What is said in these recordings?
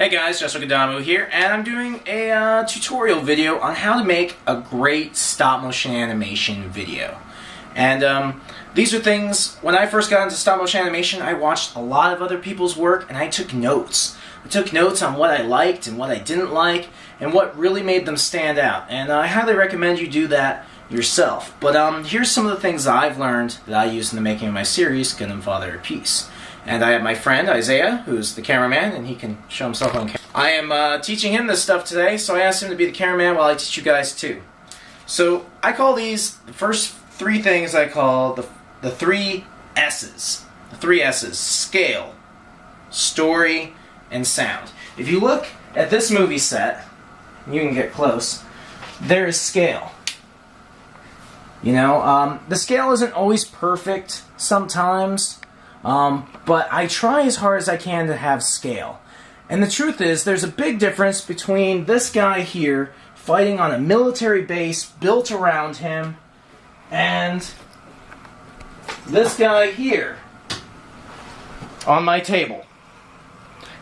Hey guys, Joshua Gadamu here, and I'm doing a tutorial video on how to make a great stop-motion animation video. And these are things, when I first got into stop-motion animation, I watched a lot of other people's work and I took notes. I took notes on what I liked and what I didn't like, and what really made them stand out. And I highly recommend you do that yourself. But here's some of the things that I've learned that I use in the making of my series, Gundam Father of Peace. And I have my friend Isaiah, who's the cameraman, and he can show himself on camera. I am teaching him this stuff today, so I asked him to be the cameraman while I teach you guys too. So I call these, the first three things I call the three S's. The three S's: scale, story, and sound. If you look at this movie set, you can get close, there is scale. You know, the scale isn't always perfect sometimes. But I try as hard as I can to have scale. And the truth is, there's a big difference between this guy here fighting on a military base built around him and this guy here on my table.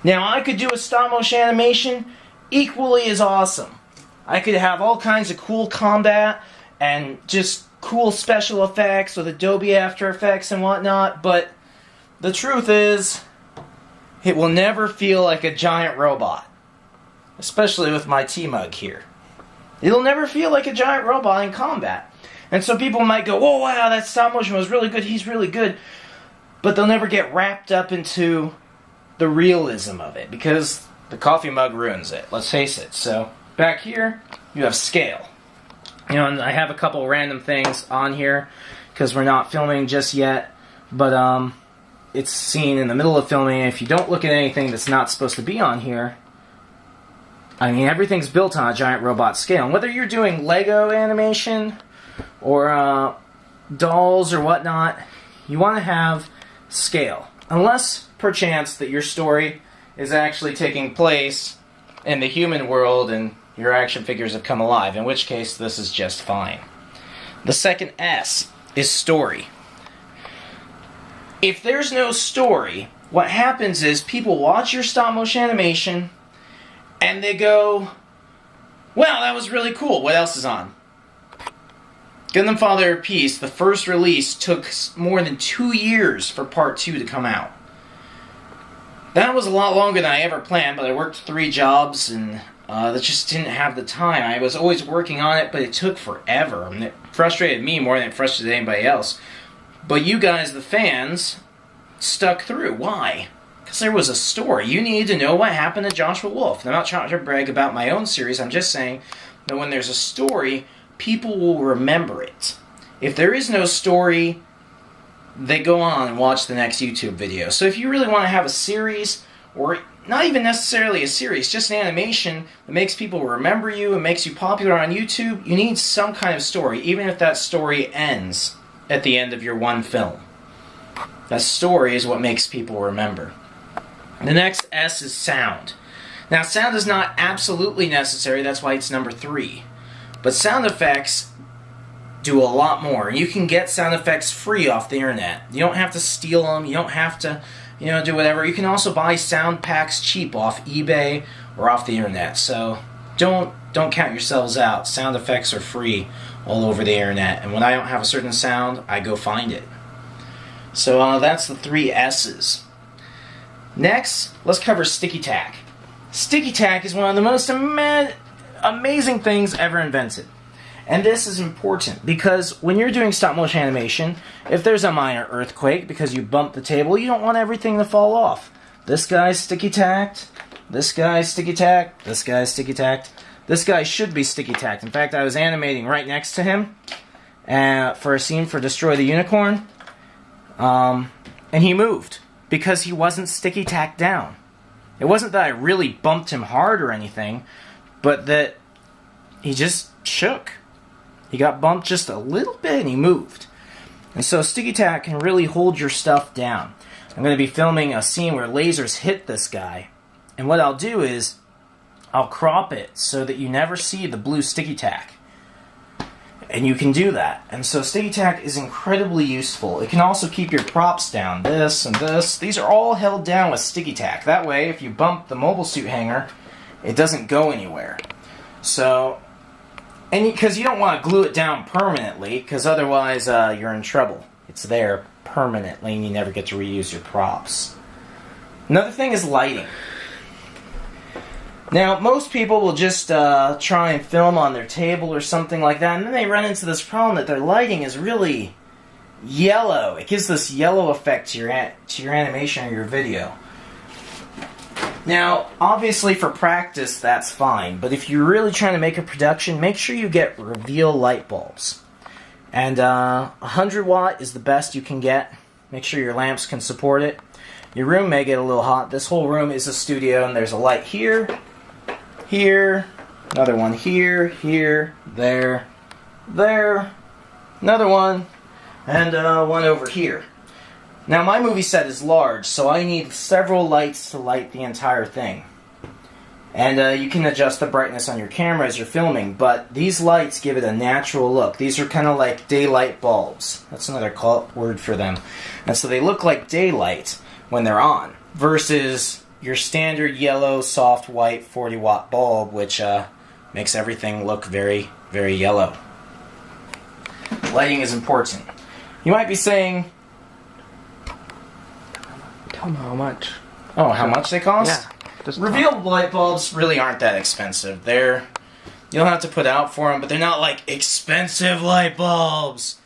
Now, I could do a stop-motion animation equally as awesome. I could have all kinds of cool combat and just cool special effects with Adobe After Effects and whatnot, but the truth is, it will never feel like a giant robot. Especially with my T-Mug here. It'll never feel like a giant robot in combat. And so people might go, oh wow, that stop motion was really good, he's really good. But they'll never get wrapped up into the realism of it, because the coffee mug ruins it, let's face it. So, back here, you have scale. You know, and I have a couple random things on here, because we're not filming just yet. But, it's seen in the middle of filming, and if you don't look at anything that's not supposed to be on here, I mean, everything's built on a giant robot scale. And whether you're doing Lego animation, or dolls or whatnot, you want to have scale. Unless, perchance, that your story is actually taking place in the human world and your action figures have come alive, in which case this is just fine. The second S is story. If there's no story, what happens is people watch your stop-motion animation and they go, wow, that was really cool, what else is on? Gundam Father of Peace, the first release, took more than 2 years for Part 2 to come out. That was a lot longer than I ever planned, but I worked 3 jobs and that just didn't have the time. I was always working on it, but it took forever. I mean, it frustrated me more than it frustrated anybody else. But you guys, the fans, stuck through. Why? Because there was a story. You needed to know what happened to Joshua Wolf. And I'm not trying to brag about my own series. I'm just saying that when there's a story, people will remember it. If there is no story, they go on and watch the next YouTube video. So if you really want to have a series, or not even necessarily a series, just an animation that makes people remember you and makes you popular on YouTube, you need some kind of story, even if that story ends at the end of your one film. That story is what makes people remember. The next S is sound. Now, sound is not absolutely necessary, that's why it's number 3. But sound effects do a lot more. You can get sound effects free off the internet. You don't have to steal them, you don't have to, do whatever. You can also buy sound packs cheap off eBay or off the internet. So don't count yourselves out. Sound effects are free all over the internet, and when I don't have a certain sound, I go find it. So that's the 3 S's. Next, let's cover sticky tack. Sticky tack is one of the most amazing things ever invented. And this is important because when you're doing stop motion animation, if there's a minor earthquake because you bumped the table, you don't want everything to fall off. This guy's sticky tacked, this guy's sticky tacked, this guy's sticky tacked. This guy should be sticky tacked. In fact, I was animating right next to him for a scene for Destroy the Unicorn, and he moved because he wasn't sticky tacked down. It wasn't that I really bumped him hard or anything, but that he just shook. He got bumped just a little bit and he moved. And so sticky tack can really hold your stuff down. I'm going to be filming a scene where lasers hit this guy, and what I'll do is I'll crop it so that you never see the blue sticky tack. And you can do that. And so sticky tack is incredibly useful. It can also keep your props down. This and this. These are all held down with sticky tack. That way, if you bump the mobile suit hanger, it doesn't go anywhere. So, and because you don't want to glue it down permanently, because otherwise you're in trouble. It's there permanently and you never get to reuse your props. Another thing is lighting. Now, most people will just try and film on their table or something like that, and then they run into this problem that their lighting is really yellow. It gives this yellow effect to your animation or your video. Now, obviously for practice, that's fine, but if you're really trying to make a production, make sure you get reveal light bulbs. And 100 watt is the best you can get. Make sure your lamps can support it. Your room may get a little hot. This whole room is a studio, and there's a light here, here, another one here, here, there, there, another one, and one over here. Now my movie set is large, so I need several lights to light the entire thing. And you can adjust the brightness on your camera as you're filming, but these lights give it a natural look. These are kind of like daylight bulbs. That's another word for them. And so they look like daylight when they're on, versus your standard yellow, soft white 40 watt bulb, which makes everything look very, very yellow. Lighting is important. You might be saying, tell them how much. Oh, how much they cost? Yeah. Reveal light bulbs really aren't that expensive. You don't have to put out for them, but they're not like expensive light bulbs.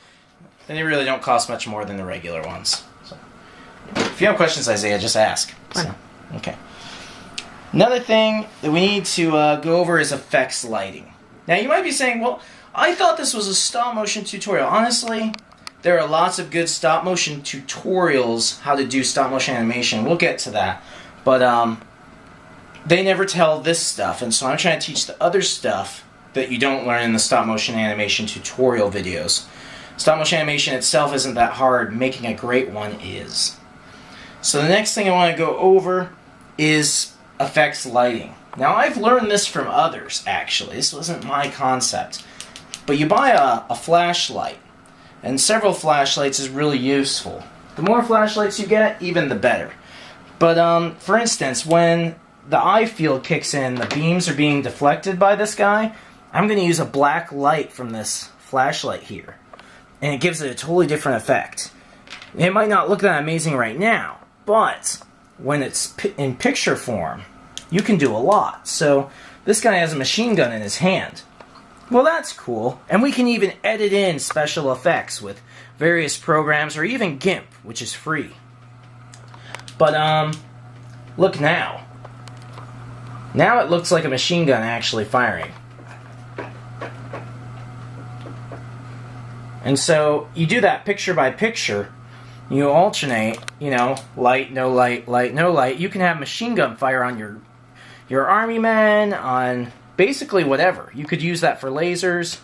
They really don't cost much more than the regular ones. So, if you have questions, Isaiah, just ask. So, okay. Another thing that we need to go over is effects lighting. Now, you might be saying, well, I thought this was a stop motion tutorial. Honestly, there are lots of good stop motion tutorials how to do stop motion animation. We'll get to that. But they never tell this stuff, and so I'm trying to teach the other stuff that you don't learn in the stop motion animation tutorial videos. Stop motion animation itself isn't that hard. Making a great one is. So the next thing I want to go over is effects lighting. Now, I've learned this from others, actually. This wasn't my concept. But you buy a flashlight, and several flashlights is really useful. The more flashlights you get, even the better. But for instance, when the eye field kicks in, the beams are being deflected by this guy, I'm going to use a black light from this flashlight here. And it gives it a totally different effect. It might not look that amazing right now, but when it's in picture form, you can do a lot. So this guy has a machine gun in his hand. Well, that's cool. And we can even edit in special effects with various programs, or even GIMP, which is free. But look now. Now it looks like a machine gun actually firing. And so you do that picture by picture. You alternate, you know, light, no light, light, no light. You can have machine gun fire on your army men, on basically whatever. You could use that for lasers.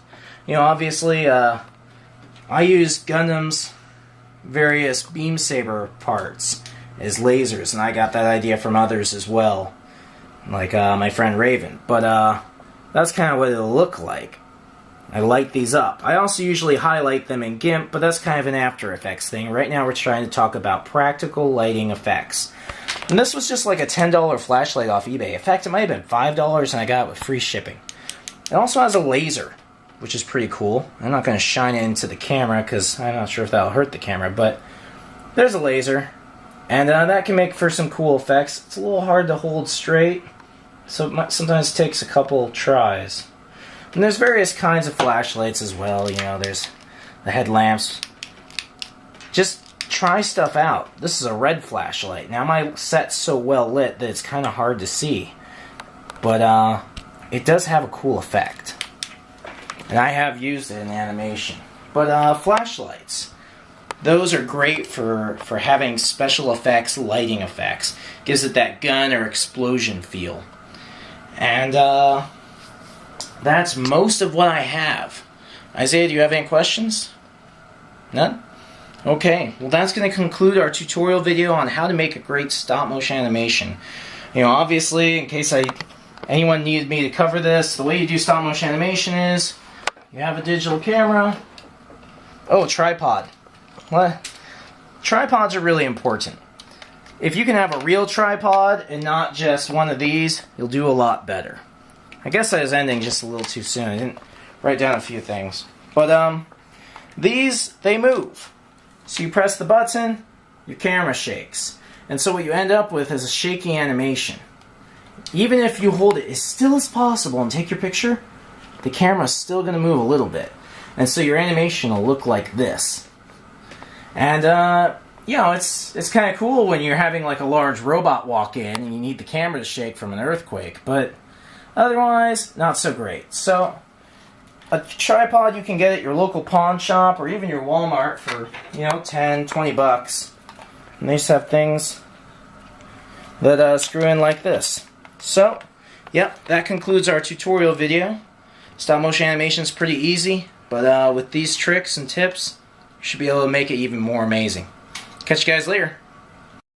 You know, obviously, I use Gundam's various beam saber parts as lasers, and I got that idea from others as well, like my friend Raven. But that's kind of what it'll look like. I light these up. I also usually highlight them in GIMP, but that's kind of an After Effects thing. Right now we're trying to talk about practical lighting effects. And this was just like a $10 flashlight off eBay. In fact, it might have been $5 and I got it with free shipping. It also has a laser, which is pretty cool. I'm not going to shine it into the camera because I'm not sure if that'll hurt the camera, but there's a laser. And that can make for some cool effects. It's a little hard to hold straight, so it sometimes takes a couple tries. And there's various kinds of flashlights as well. You know, there's the headlamps. Just try stuff out. This is a red flashlight. Now my set's so well lit that it's kind of hard to see. But it does have a cool effect. And I have used it in animation. But flashlights. Those are great for having special effects, lighting effects. Gives it that gun or explosion feel. And that's most of what I have. Isaiah, do you have any questions? None? Okay, well that's going to conclude our tutorial video on how to make a great stop motion animation. You know, obviously, in case anyone needed me to cover this, the way you do stop motion animation is you have a digital camera. Oh, tripod. What? Tripods are really important. If you can have a real tripod and not just one of these, you'll do a lot better. I guess I was ending just a little too soon. I didn't write down a few things. But these, they move. So you press the button, your camera shakes. And so what you end up with is a shaky animation. Even if you hold it as still as possible and take your picture, the camera's still going to move a little bit. And so your animation will look like this. And, you know, it's kind of cool when you're having like a large robot walk in and you need the camera to shake from an earthquake. But otherwise, not so great. So, a tripod you can get at your local pawn shop or even your Walmart for, you know, 10, 20 bucks. And they just have things that screw in like this. So, yep, that concludes our tutorial video. Stop motion animation is pretty easy, but with these tricks and tips, you should be able to make it even more amazing. Catch you guys later.